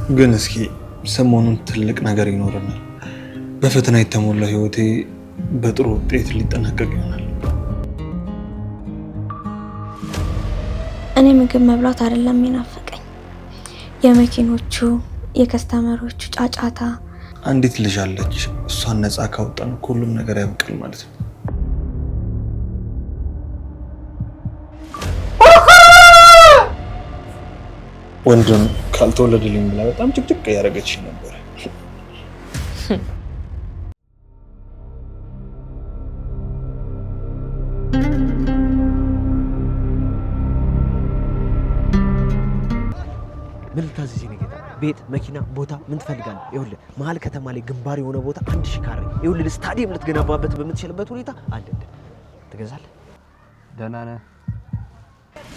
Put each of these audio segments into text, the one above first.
ግን እስኪ ሰሞኑን ትልቅ ነገር ይኖረናል። በፈተና የተሞላ ህይወቴ በጥሩ ውጤት ሊጠናቀቅ ይሆናል። እኔ ምግብ መብላት አይደለም የሚናፍቀኝ፣ የመኪኖቹ የከስተመሮቹ ጫጫታ። አንዲት ልጅ አለች፣ እሷን ነፃ ካወጣን ሁሉም ነገር ያበቃል ማለት ነው። ወንድም ካልተወለደልኝ ብላ በጣም ጭቅጭቅ ያደረገች ነበር። ምን ልታዘዝ ነው ጌታ? ቤት፣ መኪና፣ ቦታ ምን ትፈልጋለህ? ይኸውልህ መሀል ከተማ ላይ ግንባር የሆነ ቦታ 1000 ካሬ ይኸውልህ ስታዲየም ልትገነባበት በምትችልበት ሁኔታ አለ። ትገዛለህ? ደህና ነህ?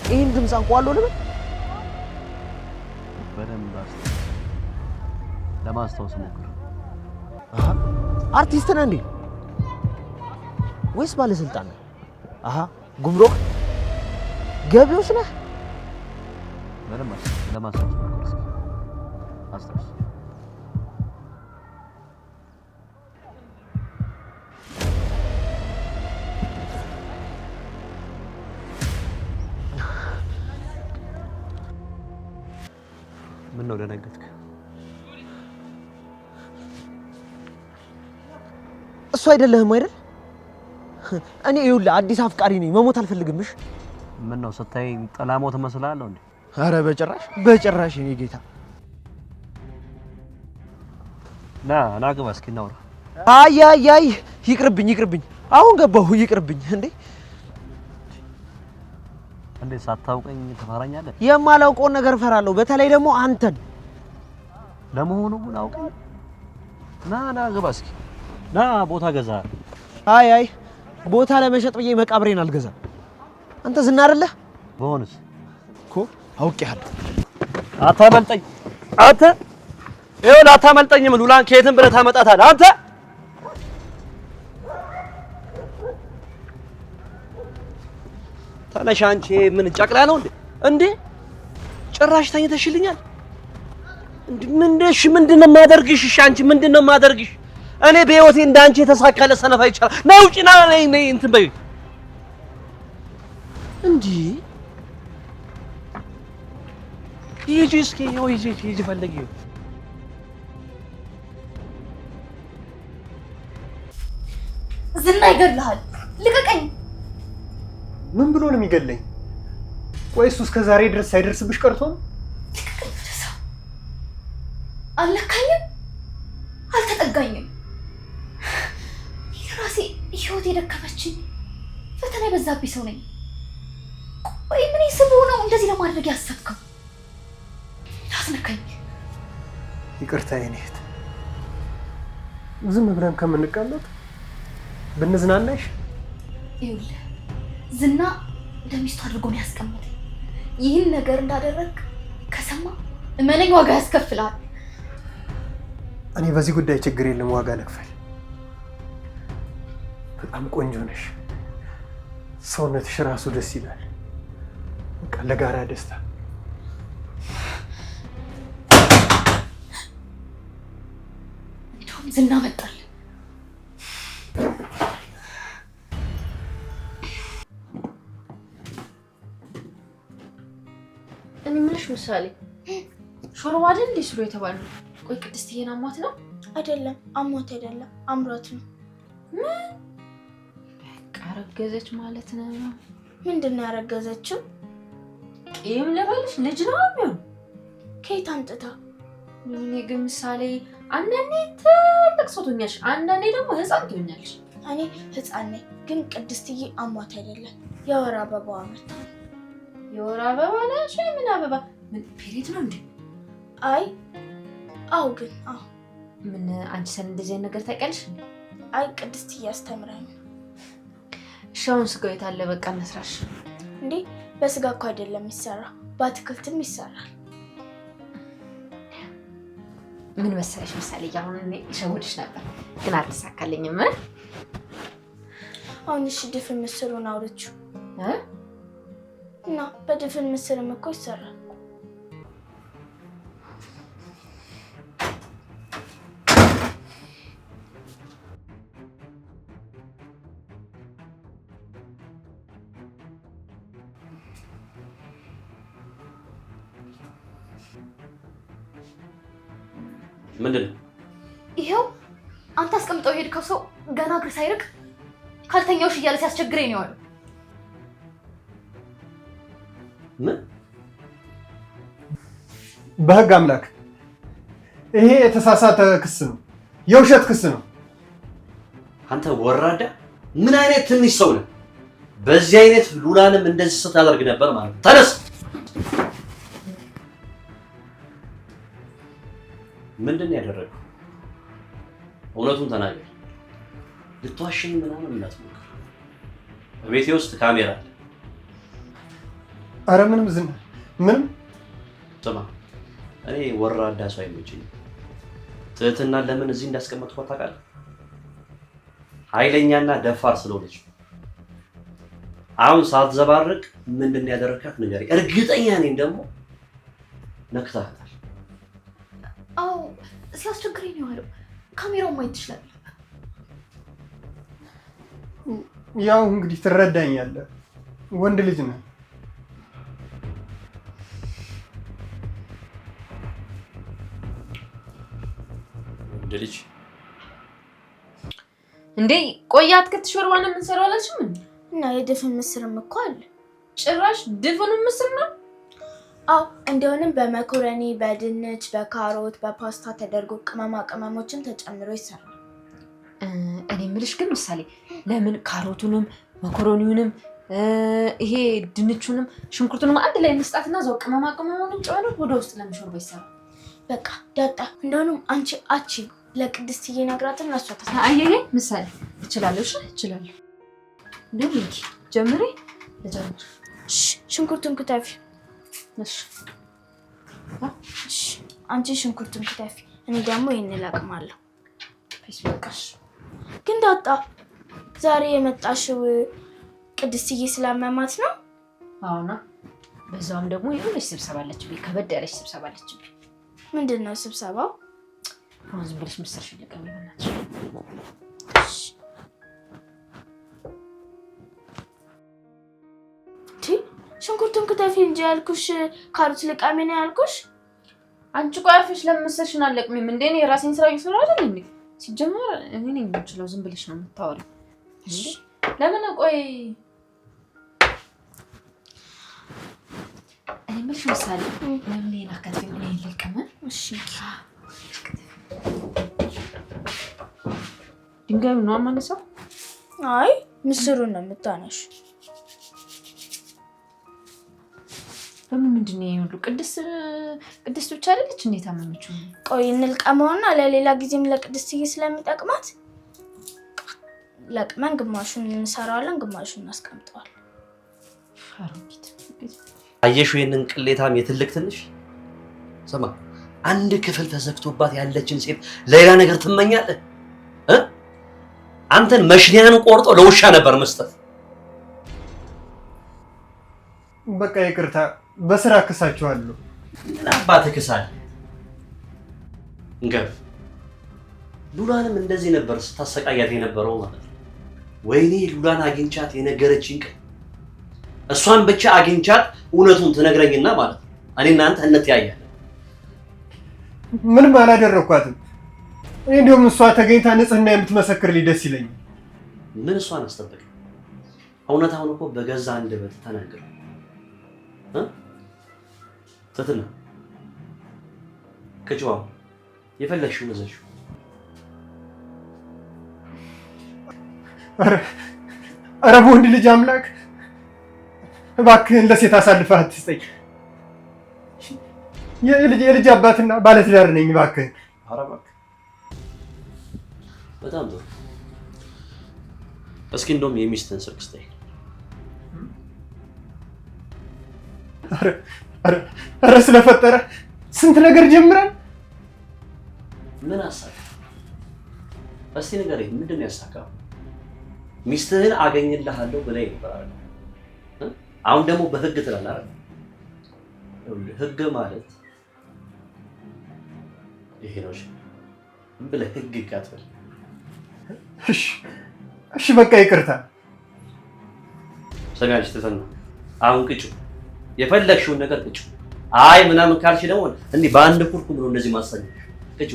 ይህን ድምፅ አንቋለሁ ልበል? በደንብ ለማስታወስ ሞክር። አርቲስት ነህ እንዴ ወይስ ባለስልጣን ነህ? ጉምሩክ ገቢዎች ነህ? በደንብ ለማስታወስ ሞክር። አስታውስ። ምን ነው ደነገጥክ? እሱ አይደለህም አይደል? እኔ ይኸውልህ አዲስ አፍቃሪ ነኝ፣ መሞት አልፈልግምሽ። ምን ነው ስታይ ጠላሞት መስላለህ እንዴ? አረ በጭራሽ እኔ ጌታ። ና ግባ እስኪ እናውራ። አይ ይቅርብኝ፣ አሁን ገባሁ። ይቅርብኝ። እንዴ ሳታውቀኝ ትፈራኛለህ? የማላውቀውን ነገር እፈራለሁ፣ በተለይ ደግሞ አንተን። ለመሆኑ ምን አውቀኝ? ና ግባ እስኪ ና። ቦታ ገዛ? አይ ቦታ ለመሸጥ ብዬ መቃብሬን አልገዛም። አንተ ዝና አይደለህ? በሆነስ እኮ አውቄሃለሁ። አታመልጠኝ አንተ። ይኸውልህ አታመልጠኝም። ሉላን ከየትም ብለህ ታመጣታለህ አንተ። ተነሽ አንቺ። ምን ጨቅላ ነው እንዴ? ጭራሽ ተኝተሽልኛል እንዴ? ምንድነው የማደርግሽ? እሺ አንቺ ምንድነው የማደርግሽ? እኔ በህይወቴ እንዳንቺ የተሳካለ ሰነፍ አይቻል። ነይ ውጪና ነይ እንትን በይ እንዴ። ሂጂ እስኪ ሂጂ ፈልጊ። ዝና ይገድልሃል። ልቀቀኝ። ምን ብሎ ነው የሚገለኝ? ወይስ እስከ ዛሬ ድረስ ሳይደርስብሽ ቀርቶ ነው? አልነካኝም፣ አልተጠጋኝም። የራሴ ህይወት የደከመችኝ ፈተና የበዛብኝ ሰው ነኝ። ቆይ ምን ስብ ነው እንደዚህ ለማድረግ ያሰብከው? አስነካኝ። ይቅርታ የኔ እህት፣ ዝም ብለን ከምንቀመጥ ብንዝናናሽ። ይኸውልህ ዝና ለሚስቱ አድርጎ ነው ያስቀመጠኝ። ይህን ነገር እንዳደረግ ከሰማ እመነኝ ዋጋ ያስከፍላል። እኔ በዚህ ጉዳይ ችግር የለም፣ ዋጋ ልክፈል። በጣም ቆንጆ ነሽ፣ ሰውነትሽ ራሱ ደስ ይላል። በቃ ለጋራ ደስታ። እንደውም ዝና መጣል። እኔ ምንሽ ምሳሌ ሾርባ አይደል እንዴ ስሩ የተባለው? ቆይ ቅድስትዬን አሟት ነው? አይደለም አሟት አይደለም አምሯት ነው። ምን በቃ አረገዘች ማለት ነው? ምንድነው ያረገዘችው? ቂም ልበልሽ ልጅ ነው የሚሆን? ከየት አምጥታ? እኔ ግን ምሳሌ አንዳንዴ ትልቅ ሰው ትሆኛለሽ፣ አንዳንዴ ደግሞ ህፃን ትሆኛለሽ። እኔ ህፃን ነኝ፣ ግን ቅድስትዬ አሟት አይደለም የወር አበባዋ መጣ። የወር አበባ ነሽ? ምን አበባ? ምን ፔሬድ ነው እንዴ? አይ አው ግን ምን አንቺ ሰን እንደዚህ አይነት ነገር ታውቂያለሽ? አይ ቅድስትዬ አስተምራኝ። ሻውን ስጋው የታለ? በቃ መስራሽ እንዴ? በስጋ እኮ አይደለም የሚሰራ፣ በአትክልትም ይሰራል። ምን መሰለሽ ምሳሌ፣ አሁን እኔ ሸውድሽ ነበር ግን አልተሳካልኝም። አሁን እሺ ድፍን ምስሩን አውርቼው እና በድፍን ምስርም እኮ ይሰራል። ምንድን ነው? ይሄው አንተ አስቀምጠው ሄድከው ሰው ገና እግር ሳይርቅ ካልተኛውሽ እያለ ሲያስቸግረኝ ነው ያለው። ምን? በህግ አምላክ ይሄ የተሳሳተ ክስ ነው፣ የውሸት ክስ ነው። አንተ ወራዳ ምን አይነት ትንሽ ሰው ነህ? በዚህ አይነት ሉላንም እንደዚህ ስታደርግ ነበር ማለት ነው። ተነስ! ምንድን ነው ያደረገው? እውነቱን ተናገር። ልትዋሽኝ ምናምን እንዳትሞክር። በቤቴ ውስጥ ካሜራ አለ። አረ ምንም ዝና ምንም። ስማ፣ እኔ ወራዳ ሰው አይመችኝም። ትህትናን ለምን እዚህ እንዳስቀመጥኳት ታውቃለህ? ኃይለኛና ደፋር ስለሆነች። አሁን ሳትዘባርቅ ምንድን ነው ያደረካት ንገረኝ። እርግጠኛ ነኝ ደግሞ ነክታታል። አዎ ሲያስቸግረኝ ነው ያለው። ካሜራውን ማየት ትችላለህ። ያው እንግዲህ ትረዳኛለህ፣ ወንድ ልጅ ነህ። ወንድ ልጅ እንዴ? ቆይ አትክልት ሾርባ ነው የምንሰራው አላልሽም እንዴ? እና የድፍን ምስርም እኮ አለ። ጭራሽ ድፍኑ ምስር ነው? አዎ እንደሆነም በመኮረኒ፣ በድንች፣ በካሮት፣ በፓስታ ተደርጎ ቅመማ ቅመሞችን ተጨምሮ ይሰራል። እኔ የምልሽ ግን ምሳሌ ለምን ካሮቱንም መኮረኒውንም ይሄ ድንቹንም ሽንኩርቱንም አንድ ላይ እንስጣትና እዛው ቅመማ ቅመሙንም ጨምረን ወደ ውስጥ ለምን ሾርባ ይሰራል? በቃ ዳጣ እንደሆነም አንቺ አቺ ለቅድስትዬ ነግራትና እሷ አየዬ ምሳሌ እችላለሁ። እሺ እችላለሁ። እንደምን ጀምሪ ለጀምር። ሽንኩርቱን ክተፊ። እሺ አንቺ ሽንኩርቱን ክተፊ፣ እኔ ደግሞ ይሄን እለቅማለሁ። በቃሽ። ግን ዳጣ ዛሬ የመጣሽው ቅድስትዬ ስላመማት ነው? አዎና፣ በዛውም ደግሞ የሆነች ስብሰባ አለችብኝ፣ ከበድ ያለች ስብሰባ አለችብኝ። ምንድን ነው ስብሰባው? አሁን ዝም ብለሽ ምስርሽን ልቀሚ በእናትሽ። ሽንኩርቱን ክተፊ እንጂ ያልኩሽ ካሮት ልቃሚ ነው ያልኩሽ። አንቺ ቆይ አርፈሽ ለምን ምስርሽን አለቅሚም እንዴ? እኔ የራሴን ስራ እየሰራሁ አይደል እንዴ? ሲጀመር እኔ ነኝ የምችለው። ዝም ብለሽ ነው የምታወሪው እንዴ? ለምን ቆይ እኔ የምልሽ ምሳሌ ለምን ይሄን አከትፊም? እኔ ልልቀም? እሺ ድንጋዩ ነው የማነሳው? አይ ምስሩን ነው የምታነሽ። ለምን ምንድን ነው ይሁሉ? ቅድስት ብቻ አይደለች እንዴት አመመችው? ቆይ እንልቀመውና ለሌላ ጊዜም ለቅድስትዬ ስለሚጠቅማት ለቅመን ግማሹን እንሰራዋለን፣ ግማሹን እናስቀምጠዋለን። አሮጊት አየሽው ይሄንን ቅሌታም የትልቅ ትንሽ ስማ፣ አንድ ክፍል ተዘግቶባት ያለችን ሴት ሌላ ነገር ትመኛለህ? አንተን መሽኒያን ቆርጦ ለውሻ ነበር መስጠት። በቃ ይቅርታ፣ በስራ ክሳችኋለሁ። ምን አባትህ ክሳል? እንገብ ሉላንም እንደዚህ ነበር ስታሰቃያት የነበረው ማለት ነው። ወይኔ ሉላን አግኝቻት የነገረችኝ ቀን እሷን ብቻ አግኝቻት እውነቱን ትነግረኝና ማለት ነው እኔ እናንተ እንተያያለን። ምንም አላደረኳትም። እኔ እንደውም እሷ ተገኝታ ንጽህና የምትመሰክርልኝ ደስ ይለኛል። ምን እሷን አስጠብቅ? እውነታውን እኮ በገዛ አንደበት ተናገረ። ትትና ከጭዋው የፈለግሽውን እዘሽው። ኧረ በወንድ ልጅ አምላክ እባክህን ለሴት አሳልፈህ አትስጠኝ። የልጅ አባትና ባለትዳር ነኝ። እባክህን። ኧረ እባክህ በጣም ጥሩ። እስኪ እንደውም የሚስትህን ስልክ ስጠኝ። ኧረ ስለፈጠረ ስንት ነገር ጀምራል። ምን አሳካ? እስቲ ንገረኝ፣ ምንድን ነው ያሳካው? ሚስትህን አገኝልሃለሁ ብለህ ነበር አይደል? አሁን ደግሞ በህግ ትላለህ አይደል? ህግ ማለት ይሄ ነው። ብለህ ህግ አትበል። እሺ በቃ ይቅርታ። ሰሚያለሽ ትተና አሁን ቅጩ፣ የፈለግሽውን ነገር ቅጩ። አይ ምናምን ካልሽ ደግሞ እንዲህ በአንድ ኩርኩም ብሎ እንደዚህ ማሰኘሽ ቅጩ።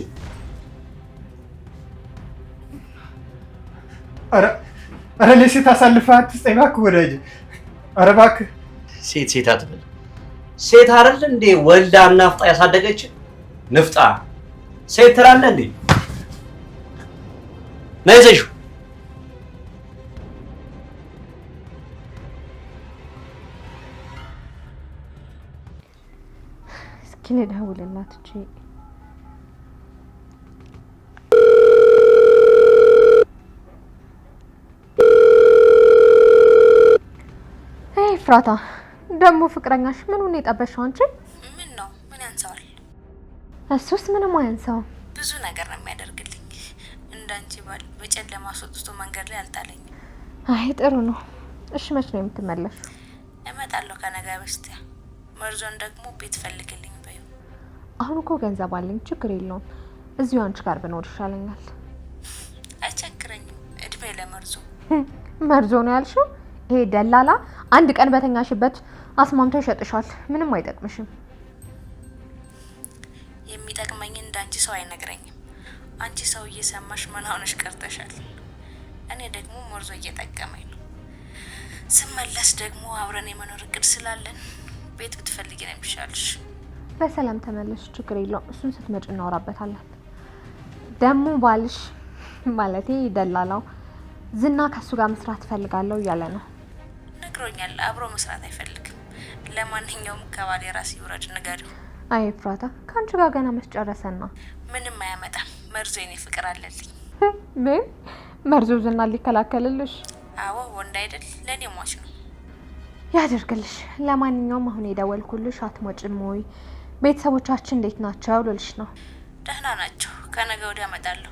ኧረ ለሴት አሳልፈህ አትስጠኝ እባክህ ወዳጄ። ኧረ እባክህ ሴት አትበል። ሴት አይደል እንዴ ወልዳ ናፍጣ ያሳደገች ንፍጣ ሴት ትላለህ እንዴ? ነይ ይዘሽው። እስኪ ልደውልላት እንጂ ፍራታ ደግሞ ፍቅረኛሽ ምኑን የጠበሽው አንቺ? ምን ነው ምን ያንሳዋል? እሱስ ምንም አያንሳው። ብዙ ነገር ነው የሚያደርግልኝ። እንዳንቺ ባል በጨለማ አስወጥቶ መንገድ ላይ አልጣለኝም። አይ ጥሩ ነው። እሺ መች ነው የምትመለሹ? እመጣለሁ ከነገ በስቲያ። መርዞን ደግሞ ቤት ፈልግልኝ በዩ። አሁን እኮ ገንዘብ አለኝ፣ ችግር የለውም። እዚሁ አንቺ ጋር ብኖር ይሻለኛል። አይቸግረኝም። እድሜ ለመርዞ። መርዞ ነው ያልሽው? ይሄ ደላላ አንድ ቀን በተኛሽበት አስማምቶ ይሸጥሻል። ምንም አይጠቅምሽም። የሚጠቅመኝ እንዳንቺ ሰው አይነግረኝም። አንቺ ሰው እየሰማሽ ምን ሆነሽ ቀርተሻል። እኔ ደግሞ መርዞ እየጠቀመኝ ነው። ስመለስ ደግሞ አብረን የመኖር እቅድ ስላለን ቤት ብትፈልጊ ነው የሚሻልሽ። በሰላም ተመለሽ፣ ችግር የለውም። እሱን ስትመጪ እናወራበታለን። ደግሞ ባልሽ ማለቴ ደላላው ዝና ከሱ ጋር መስራት ፈልጋለሁ እያለ ነው። ነግሮኛል። አብሮ መስራት አይፈልግም። ለማንኛውም ከባሌ ራስ ይውረድ ንገሪው። አይ ፍራታ፣ ከአንቺ ጋር ገና መስጨረሰና ምንም አያመጣም። መርዞ የኔ ፍቅር አለልኝ። ምን መርዞ ዝና ሊከላከልልሽ? አዎ ወንድ አይደል? ለኔ ሟች ነው። ያደርግልሽ። ለማንኛውም አሁን የደወልኩልሽ አትሞጭም ወይ? ቤተሰቦቻችን እንዴት ናቸው ልልሽ ነው። ደህና ናቸው። ከነገ ወዲያ እመጣለሁ።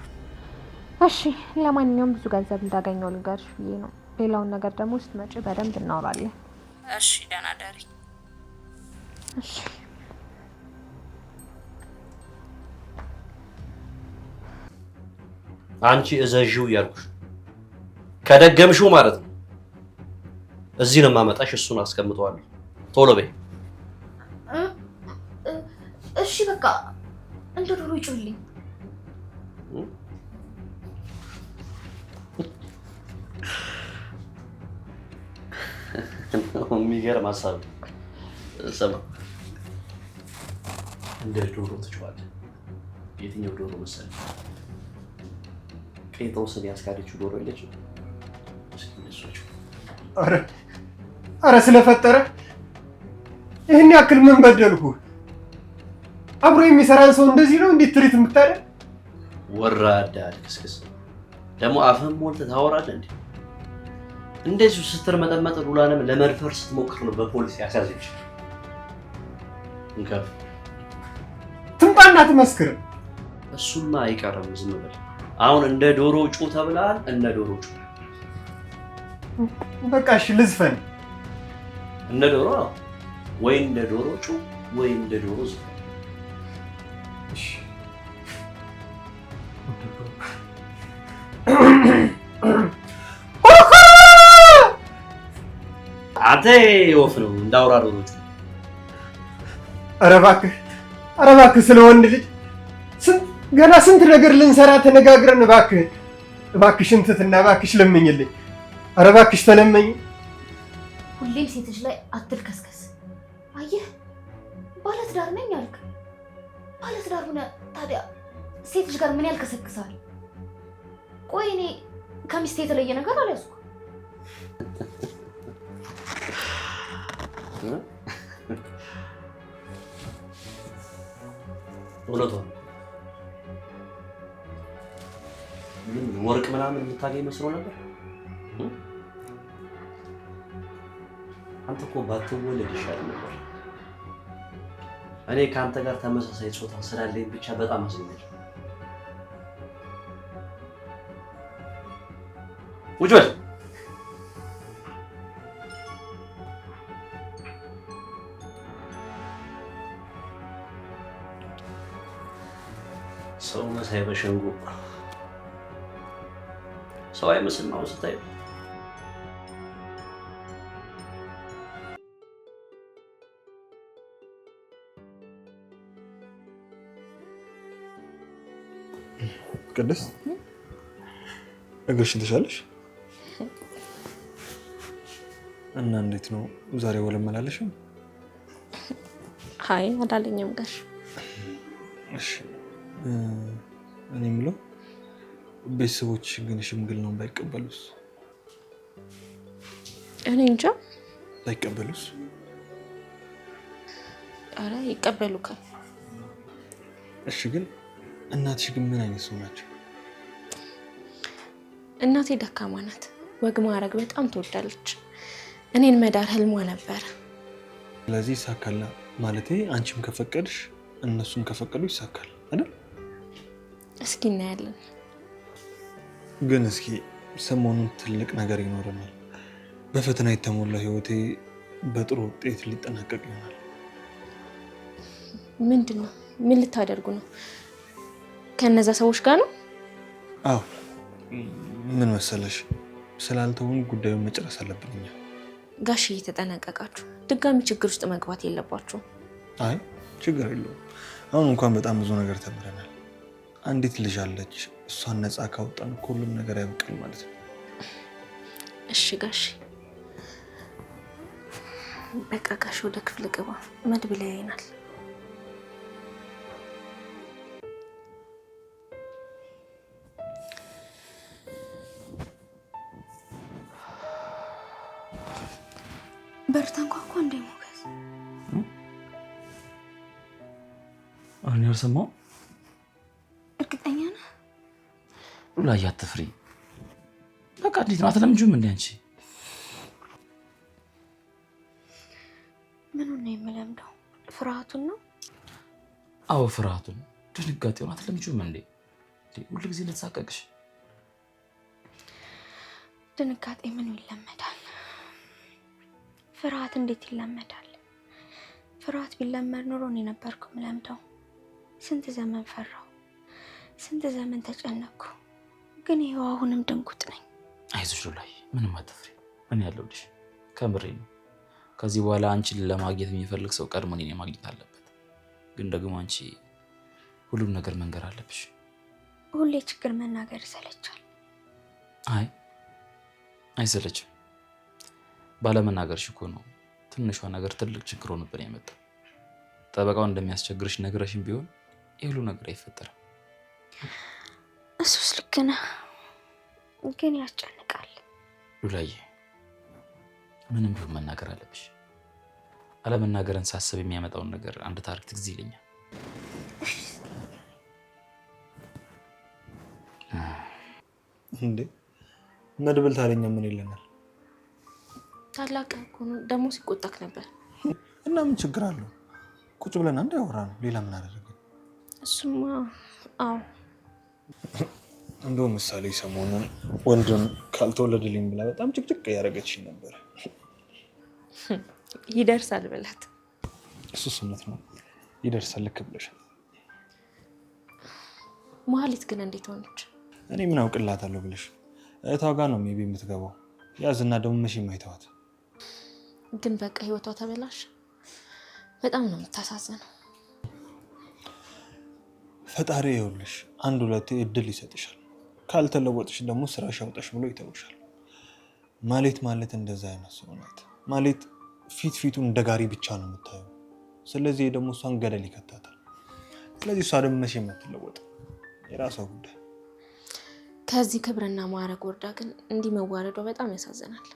እሺ፣ ለማንኛውም ብዙ ገንዘብ እንዳገኘው ልንገርሽ ብዬ ነው። ሌላውን ነገር ደግሞ ስትመጪ በደንብ እናወራለን። እሺ፣ ደህና ደሪ። እሺ። አንቺ እዘዥው እያልኩሽ ከደገምሽው ማለት ነው። እዚህ ነው የማመጣሽ። እሱን አስቀምጠዋለሁ። ቶሎ በይ። እሺ በቃ እንደ ዶሮ ይጩልኝ። የሚገርም ሀሳብ። ስማ፣ እንደ ዶሮ ትጮኻለህ። የትኛው ዶሮ መሰለህ? ጴጥሮስን ያስካደችው ዶሮ የለችም? ኧረ ስለፈጠረ ይህን ያክል ምን በደልኩ? አብሮ የሚሰራን ሰው እንደዚህ ነው እንዴት ትሪት የምታደርግ? ወራዳ ልክስክስ። ደግሞ አፍህም ሞልተህ ታወራለህ እንዴ? እንደዚሁ ስትርመጠመጥ ሉላንም ለመድፈር ስትሞክር ነው በፖሊስ ያሳዘች። እንከፍ ትምጣና ትመስክር። እሱማ አይቀርም። ዝም በል። አሁን እንደ ዶሮ ጩ ተብለሃል። እንደ ዶሮ ጩ። በቃ እሺ ልዝፈን። እንደ ዶሮ ወይ እንደ ዶሮ ጩ ወይ እንደ ዶሮ ዝፈን። እሺ አንተ ወፍ ነው እንዳውራ ዶሮ ጩ። ኧረ እባክህ ስለ ወንድ ልጅ ገና ስንት ነገር ልንሰራ ተነጋግረን፣ እባክሽን ትትና እባክሽ ለምኝልኝ። ኧረ እባክሽ ተለመኝ። ሁሌም ሴቶች ላይ አትልከስከስ። አየህ ባለትዳር ነኝ አልክ። ባለትዳር ሆነ ታዲያ ሴት ልጅ ጋር ምን ያልከሰክሳል? ቆይ እኔ ከሚስቴ የተለየ ነገር አልያዝኩ። እውነቷን ምን ወርቅ ምናምን የምታገኝ መስሎ ነበር። አንተ እኮ ባትወለድ ይሻል ነበር። እኔ ከአንተ ጋር ተመሳሳይ ጾታ ስላለኝ ብቻ በጣም አዝኛለሁ። ውጭ በል። ሰው መሳይ በሸንጎ ሰው አይመስል ነው ስታይ። ቅድስት እግርሽን ትሻለሽ? እና እንዴት ነው ዛሬ ወለመላለሽም? አይ አላለኝም ጋሽ። እሺ እኔ የምለው ቤተሰቦች ግን ሽምግልናውን ባይቀበሉስ? እኔ እንጃ። ባይቀበሉስ? አረ ይቀበሉካል። እሺ ግን እናትሽ ግን ምን አይነት ሰው ናቸው? እናቴ ደካማ ናት። ወግ ማድረግ በጣም ትወዳለች። እኔን መዳር ህልሟ ነበር። ስለዚህ ይሳካል ማለቴ አንቺም ከፈቀድሽ እነሱም ከፈቀዱ ይሳካል አይደል? እስኪ እናያለን። ግን እስኪ ሰሞኑን ትልቅ ነገር ይኖረናል። በፈተና የተሞላ ህይወቴ በጥሩ ውጤት ሊጠናቀቅ ይሆናል። ምንድን ነው? ምን ልታደርጉ ነው? ከነዛ ሰዎች ጋር ነው? አዎ ምን መሰለሽ ስላልተውን ጉዳዩን መጨረስ አለብኝ። ጋሽ እየተጠነቀቃችሁ ድጋሚ ችግር ውስጥ መግባት የለባችሁ። አይ ችግር የለውም። አሁን እንኳን በጣም ብዙ ነገር ተምረናል። አንዲት ልጅ አለች። እሷን ነፃ ካወጣን ሁሉም ነገር ያበቃል ማለት ነው። እሺ ጋሽ በቃ ጋሽ ወደ ክፍል ግባ። መድብል ያይናል። በርታ እንኳን እንደ ሞገስ አሁን ያልሰማው እርግጠኛ ነህ? ሉላዬ አትፍሪ። በቃ እንዴት ነው አትለምጂውም እንዴ አንቺ? ምኑን ነው የምለምደው? ፍርሃቱን ነው? አዎ ፍርሃቱን፣ ድንጋጤውን አትለምጂውም እንዴ? ሁሉ ጊዜ ልትሳቀቅሽ። ድንጋጤ ምኑ ይለመዳል? ፍርሃት እንዴት ይለመዳል? ፍርሃት ቢለመድ ኖሮ እኔ ነበርኩ የምለምደው። ስንት ዘመን ፈራው፣ ስንት ዘመን ተጨነቅኩ። ግን ይኸው አሁንም ድንጉጥ ነኝ። አይዞሽ ሉላዬ ምንም አትፍሪ። እኔ ያለሁልሽ ከምሬ ነው። ከዚህ በኋላ አንቺን ለማግኘት የሚፈልግ ሰው ቀድሞ እኔን ማግኘት አለበት። ግን ደግሞ አንቺ ሁሉም ነገር መንገር አለብሽ። ሁሌ ችግር መናገር ይሰለቻል። አይ አይሰለችም። ባለመናገርሽ እኮ ነው ትንሿ ነገር ትልቅ ችግር ሆኖብን የመጣው። ጠበቃው እንደሚያስቸግርሽ ነገረሽም ቢሆን ይሄ ነገር አይፈጠርም። እሱስ ልክ ነህ፣ ግን ያስጨንቃል። ሉላዬ ምንም ቢሆን መናገር አለብሽ። አለመናገርን ሳስብ የሚያመጣውን ነገር አንድ ታሪክ ትዝ ይለኛል። እንዴ መድብል ታለኛ ምን ይለናል? ታላቅ እኮ ነው ደግሞ ሲቆጣክ ነበር። እና ምን ችግር አለው? ቁጭ ብለን አንድ ያወራ ነው። ሌላ ምን አደረገ? እሱማ አዎ። እንደው ምሳሌ ሰሞኑን ወንድም ካልተወለደልኝ ብላ በጣም ጭቅጭቅ ያደረገችኝ ነበር። ይደርሳል ብላት። እሱስ እውነት ነው ይደርሳል። ልክ ብለሻል። መሀሊት ግን እንዴት ሆነች? እኔ ምን አውቅላታለሁ ብለሽ እህቷ ጋር ነው ሜቢ የምትገባው። ያዝና ደግሞ መቼ ማይተዋት። ግን በቃ ህይወቷ ተበላሽ። በጣም ነው የምታሳዝነው። ፈጣሪ ይኸውልሽ አንድ ሁለቴ እድል ይሰጥሻል። ካልተለወጥሽ ደግሞ ስራሽ ያውጣሽ ብሎ ይተውሻል። ማለት እንደዛ አይነት ሰው ናት። ማለት ፊቱን እንደ ጋሪ ብቻ ነው የምታየው። ስለዚህ ደግሞ እሷን ገደል ይከታታል። ስለዚህ እሷ ደግሞ መቼ የምትለወጥ የራሷ ጉዳይ። ከዚህ ክብርና ማዕረግ ወርዳ ግን እንዲህ መዋረዷ በጣም ያሳዝናል።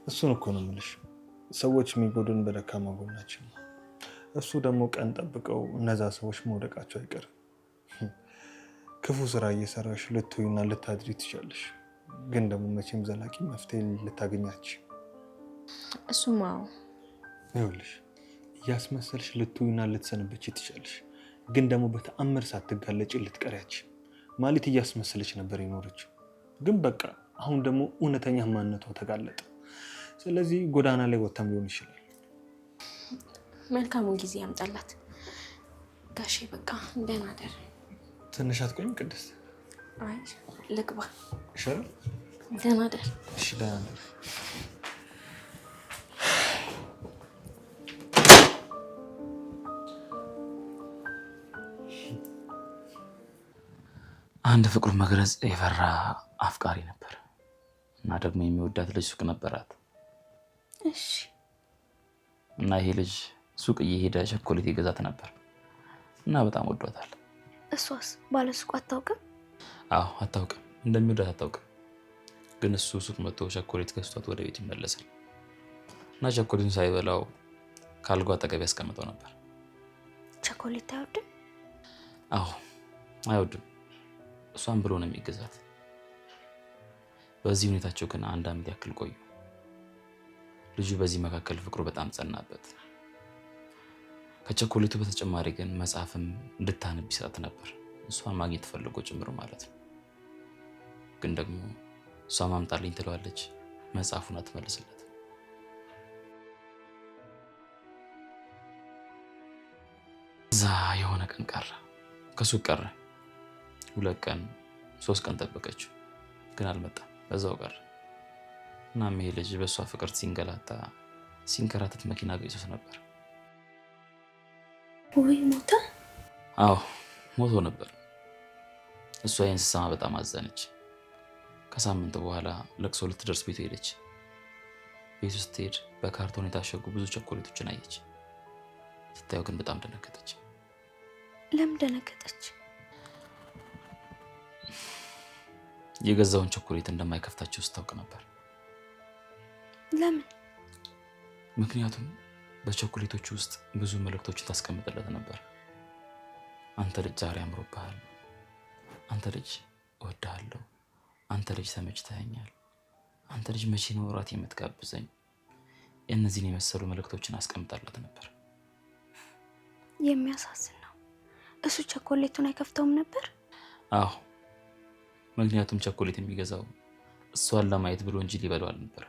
እሱን እኮ ነው የምልሽ። ሰዎች የሚጎዱን በደካማ ጎናችን ነው። እሱ ደግሞ ቀን ጠብቀው እነዛ ሰዎች መውደቃቸው አይቀርም። ክፉ ስራ እየሰራሽ ልትውይና ልታድሪ ትችላለሽ። ግን ደግሞ መቼም ዘላቂ መፍትሄ ልታገኛች። እሱማ ይኸውልሽ እያስመሰልሽ ልትውይና ልትሰንበች ትችላለሽ። ግን ደግሞ በተአምር ሳትጋለጪ ልትቀሪያች። ማለት እያስመሰለች ነበር የኖረችው። ግን በቃ አሁን ደግሞ እውነተኛ ማንነቷ ተጋለጠ። ስለዚህ ጎዳና ላይ ወጥታም ሊሆን ይችላል። መልካሙን ጊዜ ያምጣላት ጋሼ። በቃ ደህና ደር። ትንሽ አትቆይም ቅድስት? አይ ልግባ ይሻላል። ደህና ደር። እሺ ደህና ደር። አንድ ፍቅሩን መግለጽ የፈራ አፍቃሪ ነበር እና ደግሞ የሚወዳት ልጅ ሱቅ ነበራት። እሺ። እና ይሄ ልጅ ሱቅ እየሄደ ቸኮሌት ይገዛት ነበር እና በጣም ወዷታል። እሷስ ባለሱቁ አታውቅም? አዎ አታውቅም፣ እንደሚወዳት አታውቅም። ግን እሱ ሱቅ መጥቶ ቸኮሌት ገዝቷት ወደ ቤት ይመለሳል እና ቸኮሌቱን ሳይበላው ካልጓ አጠገብ ያስቀምጠው ነበር። ቸኮሌት አይወድም? አዎ አይወድም። እሷን ብሎ ነው የሚገዛት። በዚህ ሁኔታቸው ግን 1 ዓመት ያክል ቆዩ። ልጁ በዚህ መካከል ፍቅሩ በጣም ጸናበት። ከቸኮሌቱ በተጨማሪ ግን መጽሐፍም እንድታነብ ይሰጣት ነበር። እሷን ማግኘት ፈልጎ ጭምር ማለት ነው። ግን ደግሞ እሷ ማምጣልኝ ትለዋለች፣ መጽሐፉን አትመልስለት። እዛ የሆነ ቀን ቀረ፣ ከሱቅ ቀረ። 2 ቀን 3 ቀን ጠበቀችው፣ ግን አልመጣም። በዛው ቀረ። እናም ይሄ ልጅ በእሷ ፍቅር ሲንገላታ ሲንከራተት መኪና ገጭቶት ነበር። ወይ ሞተ? አዎ ሞቶ ነበር። እሷ ይህን ስትሰማ በጣም አዘነች። ከሳምንት በኋላ ለቅሶ ልትደርስ ቤቱ ሄደች። ቤቱ ስትሄድ በካርቶን የታሸጉ ብዙ ቸኮሌቶችን አየች። ስታየው ግን በጣም ደነገጠች። ለምን ደነገጠች? የገዛውን ቸኮሌት እንደማይከፍታቸው ስታውቅ ነበር። ለምን? ምክንያቱም በቸኮሌቶቹ ውስጥ ብዙ መልእክቶችን ታስቀምጥለት ነበር። አንተ ልጅ ዛሬ አምሮብሃል፣ አንተ ልጅ እወድሃለሁ፣ አንተ ልጅ ተመችተኸኛል፣ አንተ ልጅ መቼ ነው እራት የምትጋብዘኝ? እነዚህን የመሰሉ መልእክቶችን አስቀምጣለት ነበር። የሚያሳዝን ነው። እሱ ቸኮሌቱን አይከፍተውም ነበር? አዎ፣ ምክንያቱም ቸኮሌት የሚገዛው እሷን ለማየት ብሎ እንጂ ሊበላው አልነበረ።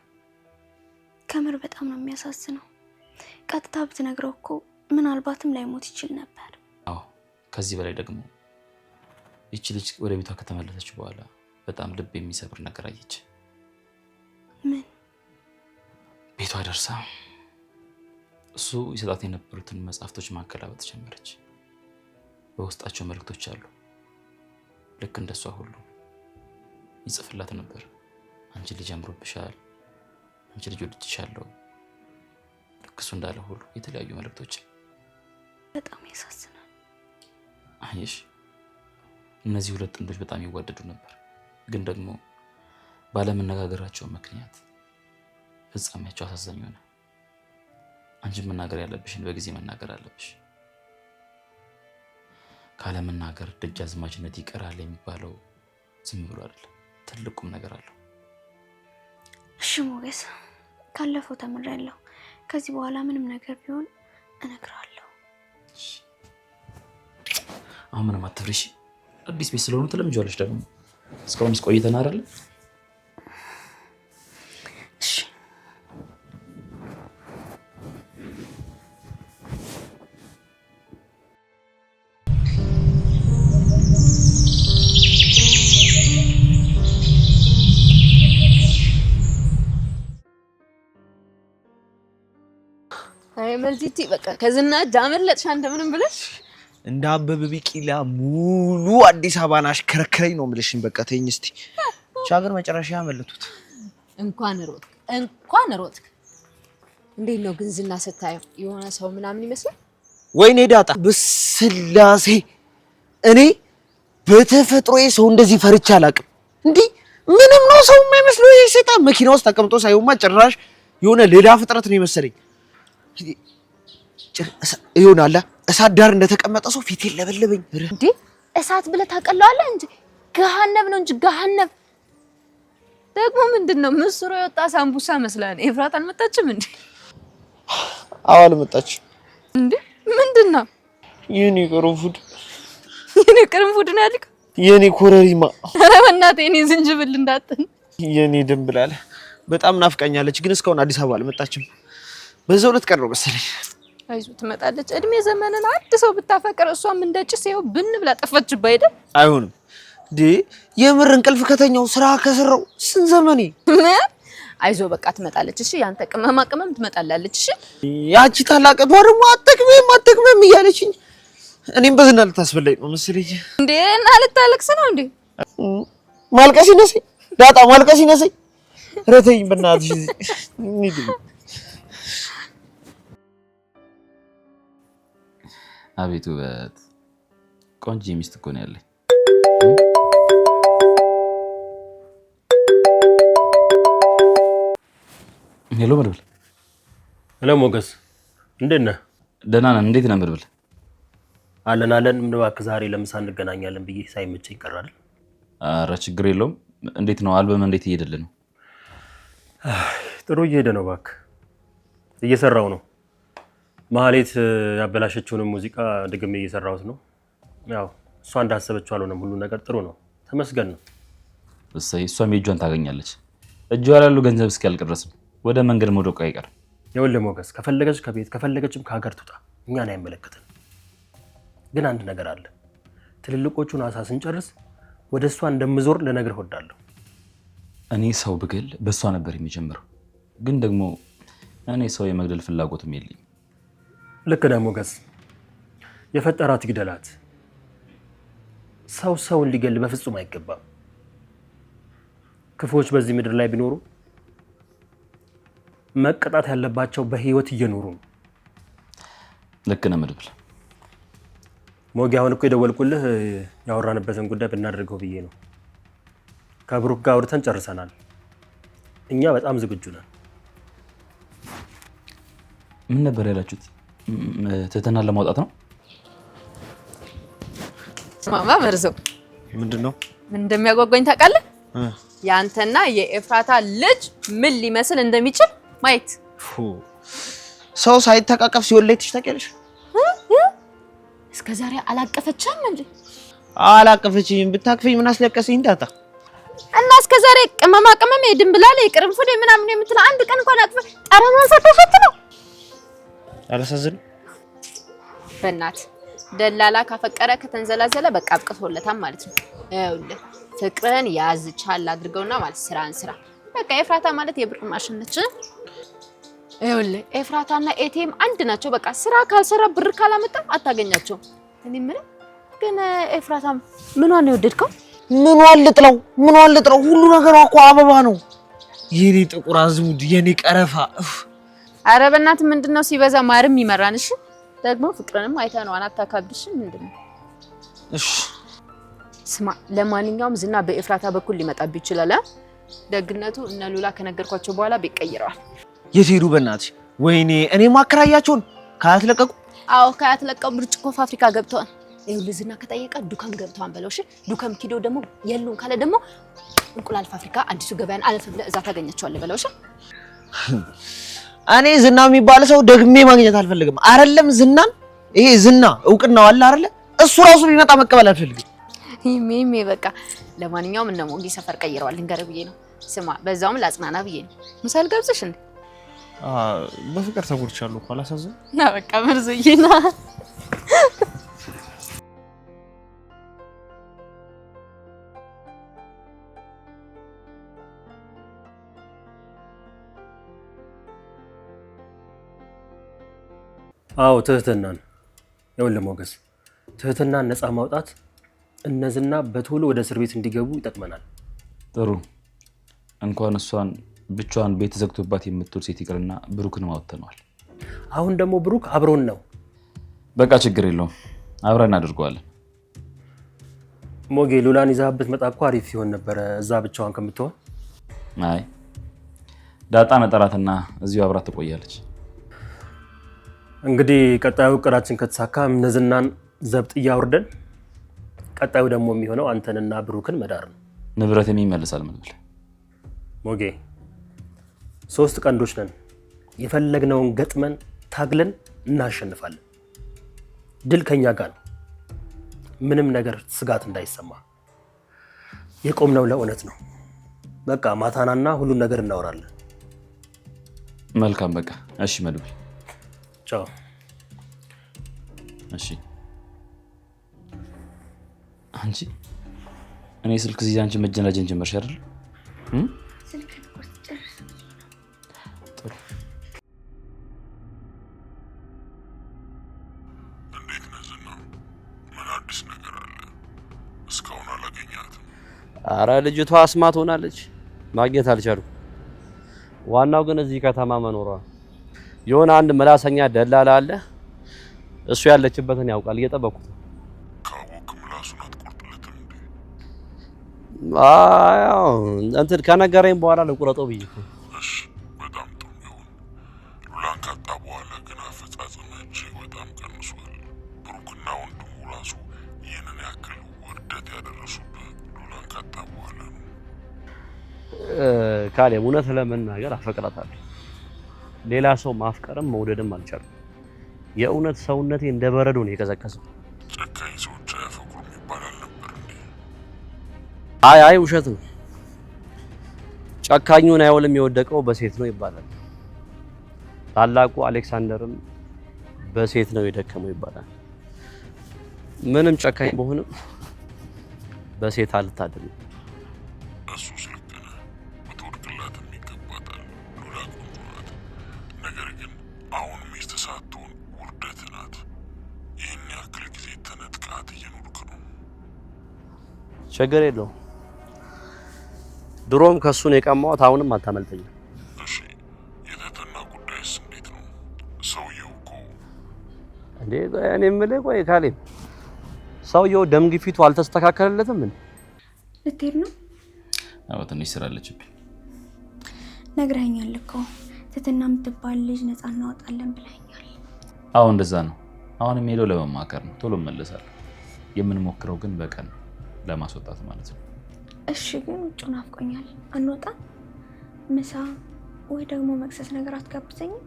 ከምር በጣም ነው የሚያሳዝነው። ቀጥታ ብትነግረው እኮ ምናልባትም ላይሞት ይችል ነበር። አዎ፣ ከዚህ በላይ ደግሞ ይቺ ልጅ ወደ ቤቷ ከተመለሰች በኋላ በጣም ልብ የሚሰብር ነገር አየች። ምን? ቤቷ ደርሳ እሱ ይሰጣት የነበሩትን መጽሐፍቶች ማገላበጥ ጀመረች። በውስጣቸው መልእክቶች አሉ። ልክ እንደሷ ሁሉ ይጽፍላት ነበር። አንቺ ልጅ አምሮብሻል፣ አንቺ ልጅ ወድጄሻለሁ። ልክ እሱ እንዳለ ሁሉ የተለያዩ መልእክቶች። በጣም ያሳዝናል። አየሽ፣ እነዚህ 2 ጥንዶች በጣም ይዋደዱ ነበር። ግን ደግሞ ባለመነጋገራቸው ምክንያት ፍጻሜያቸው አሳዛኝ ሆነ። አንቺ መናገር ያለብሽን በጊዜ መናገር አለብሽ። ካለመናገር ደጃዝማችነት ይቀራል የሚባለው ዝም ብሎ አይደለም፣ ትልቁም ነገር አለው። እሺ ሞገስ፣ ካለፈው ተምሬያለሁ። ከዚህ በኋላ ምንም ነገር ቢሆን እነግርሃለሁ። አሁን ምንም አትፍሪሽ። አዲስ ቤት ስለሆነ ትለምጃለሽ። ደግሞ እስካሁን ቆይተን አይደል? እሺ አይ መልቲቲ በቃ ከዝና እጅ አመለጥሽ አንተ ምንም ብለሽ እንደ አበበ ቢቂላ ሙሉ አዲስ አበባን አሽከረከረኝ ነው የምልሽኝ። በቃ ተይኝ እስቲ። ቻገር መጨረሻ ያመለጡት። እንኳን ሮጥክ። እንዴት ነው ግን ዝና ስታየው የሆነ ሰው ምናምን ይመስላል? ወይኔ ዳጣ በስላሴ እኔ በተፈጥሮዬ ሰው እንደዚህ ፈርቻ አላውቅም። እንዴ ምንም ነው ሰው የማይመስለው ይሄ ሰይጣን። መኪና ውስጥ ተቀምጦ ሳይሆንማ ጭራሽ የሆነ ሌላ ፍጥረት ነው የመሰለኝ። ይሆናል እሳት ዳር እንደተቀመጠ ሰው ፊት ለበለበኝ። እንዴ እሳት ብለህ ታቀለዋለህ እንጂ ገሃነብ ነው እንጂ ገሃነብ ደግሞ ምንድነው? ምስሩ የወጣ ሳምቡሳ መስላን። ኤፍራት አልመጣችም እንዴ? አዎ አልመጣችም። እንዴ ምንድነው? የኔ ቅርንፉድ ነው ያልከው? የኔ ኮረሪማ። ኧረ በእናትህ የኔ ዝንጅብል እንዳትል። የኔ ድንብላል በጣም ናፍቃኛለች፣ ግን እስካሁን አዲስ አበባ አልመጣችም። በዛው ዕለት ቀረው መሰለኝ። አይዞ ትመጣለች። እድሜ ዘመንን አንድ ሰው ብታፈቅር እሷም እንደጭስ ይኸው ብን ብላ ጠፋችብህ አይደል? አይሆንም ዲ የምር እንቅልፍ ከተኛው ስራ ከሰራው ስንት ዘመኔ። አይዞ በቃ ትመጣለች። እሺ ያንተ ቅመማ ቅመም ትመጣላለች። እሺ ያቺ ታላቀቷ ደግሞ አትቅመም እያለችኝ እኔም በዝና ልታስበላኝ ነው መሰለኝ። እንዴ እና ልታለቅስ ነው እንዴ? ማልቀስ ይነሰኝ ዳጣ፣ ማልቀስ ይነሰኝ። ረተኝ በእናትሽ አቤት ውበት! ቆንጆ ሚስት እኮ ነው ያለኝ። ሄሎ መድብል። ሄሎ ሞገስ፣ እንዴት ነህ? ደህና ነን። እንዴት ነህ መድብል? አለን። ምን እባክህ ዛሬ ለምሳ እንገናኛለን ብዬ ሳይመቸኝ ቀረ አይደል? ኧረ ችግር የለውም። እንዴት ነው አልበም እንዴት እየሄደልህ ነው? ጥሩ እየሄደ ነው እባክህ፣ እየሰራው ነው። ማህሌት ያበላሸችውንም ሙዚቃ ደግሜ እየሰራሁት ነው። ያው እሷ እንዳሰበችው አልሆነም። ሁሉ ነገር ጥሩ ነው፣ ተመስገን ነው። እሰይ፣ እሷም የእጇን ታገኛለች። እጇ ላይ ያለው ገንዘብ እስኪያልቅ ድረስ ነው ወደ መንገድ መውደቁ አይቀርም። ይኸውልህ ሞገስ፣ ከፈለገች ከቤት ከፈለገችም ከሀገር ትውጣ፣ እኛን አይመለከተን። ግን አንድ ነገር አለ። ትልልቆቹን አሳ ስንጨርስ ወደ እሷ እንደምዞር ልነግርህ እወዳለሁ። እኔ ሰው ብገል በእሷ ነበር የሚጀምረው፣ ግን ደግሞ እኔ ሰው የመግደል ፍላጎትም የለኝም። ልክ ነህ ሞገስ፣ የፈጠራት ይግደላት። ሰው ሰውን ሊገል በፍጹም አይገባም። ክፉዎች በዚህ ምድር ላይ ቢኖሩ መቀጣት ያለባቸው በህይወት እየኖሩ ነው። ልክ ነህ መድብል። ሞጌ፣ አሁን እኮ የደወልኩልህ ያወራንበትን ጉዳይ ብናደርገው ብዬ ነው። ከብሩክ ጋር አውርተን ጨርሰናል። እኛ በጣም ዝግጁ ነን። ምን ነበር ያላችሁት? ትህትናን ለማውጣት ነው? ማማ መርዘው ምንድን ነው? ምን እንደሚያጓጓኝ ታውቃለህ? ያንተና የኤፍራታ ልጅ ምን ሊመስል እንደሚችል ማየት። ሰው ሳይተቃቀፍ ሲወለድ ታውቂያለሽ? እስከዛሬ አላቀፈችም እንዴ? አላቀፈችኝም። ብታቅፈኝ ምን አስለቀሰኝ እንዳታ እና እስከዛሬ ቅመማ ቅመም የድንብላል የቅርንፉድ ምናምን የምትለው አንድ ቀን እንኳን አጥፈ ጠረኗን ሳትፈት ነው። አላሳዝንም? በእናት ደላላ ካፈቀረ ከተንዘላዘለ በቃ አብቅቶለታል ማለት ነው። ይኸውልህ ፍቅርን ያዝ ቻል አድርገውና ማለት ስራ በቃ ኤፍራታ ማለት የብር ማሽን ነች። ይኸውልህ ኤፍራታና ኤቲኤም አንድ ናቸው። በቃ ስራ ካልሰራ ብር ካላመጣ አታገኛቸው። እኔ ምን ግን ኤፍራታ ምኗን ነው የወደድከው? ምኗን ልጥለው? ሁሉ ነገሯ እኮ አበባ ነው። የኔ ጥቁር አዝሙድ፣ የኔ ቀረፋ። አረ በእናትህ ምንድነው ሲበዛ ማርም ይመራን። እሺ ደግሞ ፍቅርንም አይተህ ነው አናታካብሽ። ምንድነው? እሺ ስማ፣ ለማንኛውም ዝና በኤፍራታ በኩል ሊመጣብ ይችላል። ደግነቱ እነ ሉላ ከነገርኳቸው በኋላ ቤት ቀይረዋል። የት ሄዱ? በእናትህ ወይኔ፣ እኔ ማከራያቸውን ካያት ለቀቁ። አዎ ካያት ለቀቁ። ብርጭቆ ፋብሪካ ገብተዋል። ይኸውልህ ዝና ከጠየቀ ዱከም ገብተዋል በለው። እሺ ዱከም ኪዶ ደግሞ የሉን ካለ ደግሞ እንቁላል ፋብሪካ አዲሱ ገበያን አለፍ ብለህ እዛ ታገኛቸዋለህ በለው። እሺ እኔ ዝና የሚባል ሰው ደግሜ ማግኘት አልፈልግም። አይደለም ዝናን፣ ይሄ ዝና እውቅናው አለ አይደለ? እሱ ራሱ ቢመጣ መቀበል አልፈልግም። ይሜ በቃ ለማንኛውም እነ ሞጊ ሰፈር ቀይረዋል። ልንገርህ ብዬ ነው። ስማ በዛውም ላጽናና ብዬ ነው። ምሳል ገብዘሽ እንዴ? በፍቅር ተጎድቻለሁ እኮ አላሳዝንም? ና በቃ መርዝዬና አዎ ትህትናን። ይኸውልህ ሞገስ፣ ትህትናን ነፃ ማውጣት እነዝና በቶሎ ወደ እስር ቤት እንዲገቡ ይጠቅመናል። ጥሩ። እንኳን እሷን ብቻዋን ቤት ዘግቶባት የምትውል ሴት ይቅርና ብሩክን ማወተነዋል። አሁን ደግሞ ብሩክ አብሮን ነው። በቃ ችግር የለውም፣ አብረን እናደርገዋለን። ሞጌ፣ ሉላን ይዛበት መጣ እኮ አሪፍ ይሆን ነበረ፣ እዛ ብቻዋን ከምትሆን። አይ ዳጣ ነጠራትና እዚሁ አብራት ትቆያለች። እንግዲህ ቀጣዩ እቅዳችን ከተሳካ እነዝናን ዘብጥ እያወርደን፣ ቀጣዩ ደግሞ የሚሆነው አንተንና ብሩክን መዳር ነው። ንብረትም ይመልሳል መድብል። ሞጌ 3 ቀንዶች ነን። የፈለግነውን ገጥመን ታግለን እናሸንፋለን። ድል ከኛ ጋር ነው። ምንም ነገር ስጋት እንዳይሰማ። የቆምነው ለእውነት ነው። በቃ ማታናና ሁሉን ነገር እናወራለን። መልካም በቃ እሺ መድብል። ቻው። እሺ አንቺ እኔ ስልክ እዚህ አንቺ መጀናጀን ጀመርሽ አይደል? ስልክህን እኮ ጨርስ። ጥሩ። እንዴት ነህ ዝና? ምን አዲስ ነገር አለ? እስካሁን አላገኛትም። አረ ልጅቷ አስማት ሆናለች፣ ማግኘት አልቻልኩም። ዋናው ግን እዚህ ከተማ መኖሯ። የሆነ አንድ መላሰኛ ደላላ አለ፣ እሱ ያለችበትን ያውቃል እየጠበኩት ካወቅ ምላሱን አትቆርጥለትም እንዴ? አዎ እንትን ከነገረኝ በኋላ ልቁረጠው ብዬ ነው። እሺ በጣም ጥሩ ይሁን። ሉላን ካጣ በኋላ ግን አፈጻጸማቸው በጣም ቀንሷል። ብሩክና ወንድሙ ራሱ ይህንን ያክል ውርደት ያደረሱበት ሉላን ካጣ በኋላ ነው። ካሌብ እውነት ለመናገር አፈቅራታለሁ። ሌላ ሰው ማፍቀርም መውደድም አልቻልኩም። የእውነት ሰውነቴ እንደ በረዶ ነው የቀዘቀዘው። ጨካኝ ሰዎች አያፈቅሩም ይባላል ነበር እንዴ? አይ ውሸት ነው። ጨካኙን አይወልም የወደቀው በሴት ነው ይባላል። ታላቁ አሌክሳንደርም በሴት ነው የደከመው ይባላል። ምንም ጨካኝ በሆንም በሴት አልታደልም። እሱስ ልክ ነህ። ብትወድቅላትም ይገባታል። ሉላ ቆንጆ ናት። ነገር ግን አሁን ሚስት ሳትሆን ውርደት ናት። ይህን ያክል ጊዜ ተነጥቃት እየኖርክ ነው። ችግር የለውም። ድሮም ከሱን የቀማሁት አሁንም አታመልጠኝም። እሺ የትህትና ጉዳይስ እንዴት ነው? ሰውየው እኮ እንዴ እኔ የምልህ ቆይ ካሌብ ሰውየው ደም ግፊቱ አልተስተካከለለትም እንዴ? ልትሄድ ነው? አዎ ትንሽ ስራ አለችብኝ። ነግረኸኛል እኮ ትህትና የምትባል ልጅ ነፃ እናወጣለን ብለኸኛል። አዎ እንደዛ ነው። አሁን የምሄደው ለመማከር ነው። ቶሎ እመለሳለሁ። የምንሞክረው ግን በቀን ለማስወጣት ማለት ነው። እሺ ግን ውጭው ናፍቆኛል። አንወጣ? ምሳ ወይ ደግሞ መክሰስ ነገር አትጋብዘኝም?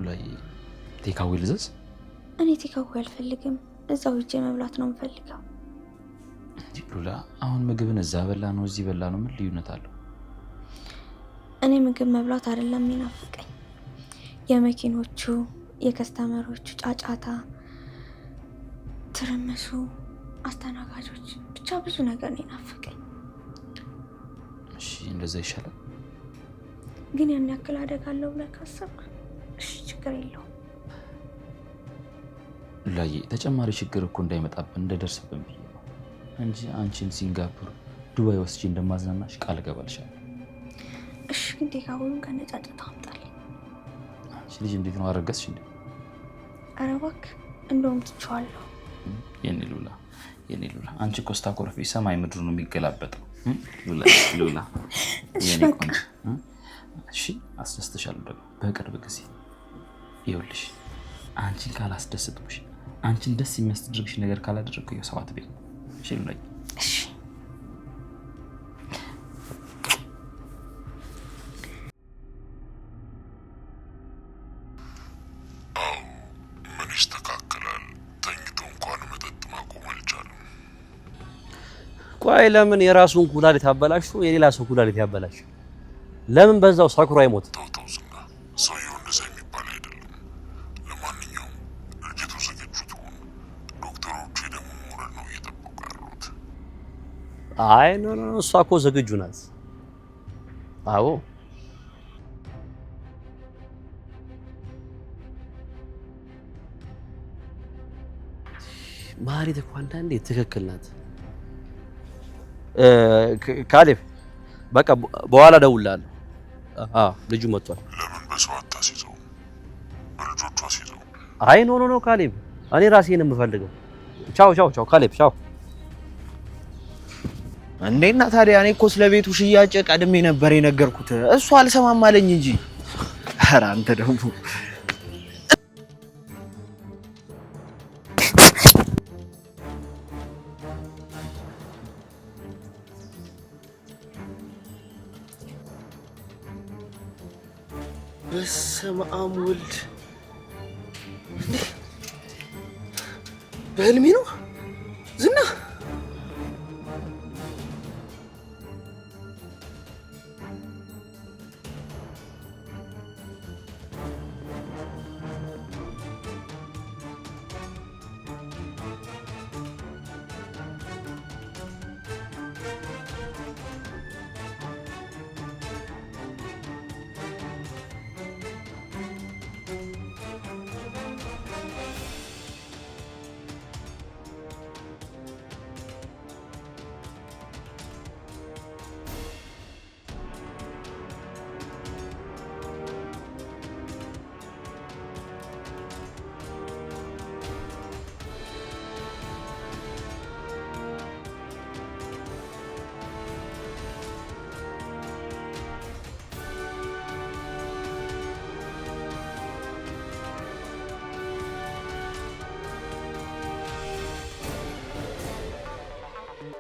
ላይ ቴካዌ ልዘዝ? እኔ ቴካዌ አልፈልግም። እዛው ሂጄ መብላት ነው የምፈልገው። ሉላ አሁን ምግብን እዛ በላ ነው እዚህ በላ ነው ምን ልዩነት አለው? እኔ ምግብ መብላት አይደለም የሚናፍቀኝ፣ የመኪኖቹ የከስተመሮቹ ጫጫታ፣ ትርምሱ፣ አስተናጋጆች፣ ብቻ ብዙ ነገር ነው የናፈቀኝ። እሺ እንደዛ ይሻላል። ግን ያን ያክል አደጋ አለው ብለህ ካሰብክ እሺ ችግር የለውም። ሉላዬ ተጨማሪ ችግር እኮ እንዳይመጣብን እንደደርስብን ብዬ ነው እንጂ አንቺን ሲንጋፖር ዱባይ ወስጄ እንደማዝናናሽ ቃል እገባልሻለሁ። እሺ ግን ቴካዌውን ከነጫጫታው አምጣልኝ። አንቺ ልጅ እንዴት ነው አረገዝሽ እንዴ? ኧረ እባክህ እንደውም ትቼዋለሁ። የኔ ሉላ አንቺ እኮ ስታኮርፊ ሰማይ ምድሩ ነው የሚገላበጠው። ሉላ የኔ ቆንጆ እሺ አስደስተሻለሁ። ደግሞ በቅርብ ጊዜ ይኸውልሽ አንቺን ካላስደስትኩሽ አንቺን ደስ የሚያስደርግሽ ነገር ካላደረግኩ የሰዋት ቤት እሺ ሉላ። እሺ አዎ ምን ይስተካከላል? ተኝቶ እንኳን መጠጥ ማቆም አልቻለም። ቆይ ለምን የራሱን ኩላሊት አበላሽቶ የሌላ ሰው ኩላሊት ያበላሽ? ለምን በዛው ሳኩራ አይሞት? ተውተው ዝና። ሰውየው እንደዛ የሚባል አይደለም። ለማንኛውም ልጅቱ ዝግጁ ትሆን። ዶክተሮቹ የደሙ መውረድ ነው እየጠበቁ ያሉት። አይ ኖ እሷ እኮ ዝግጁ ናት። አዎ ማሪት እኮ አንዳንዴ ትክክል ናት። ካሌብ በቃ በኋላ እደውልልሃለሁ። ልጁ መጥቷል። ለምን በሰው አታስይዘው? በልጆቹ አስይዘው። አይ ኖ ካሌብ እኔ ራሴን የምፈልገው። ቻው ካሌብ ቻው። እንዴና ታዲያ እኔ እኮ ስለ ቤቱ ሽያጭ ቀድሜ ነበር የነገርኩት። እሱ አልሰማም አለኝ እንጂ። ኧረ አንተ ደግሞ በስመ አብ ወልድ በህልሜ ነው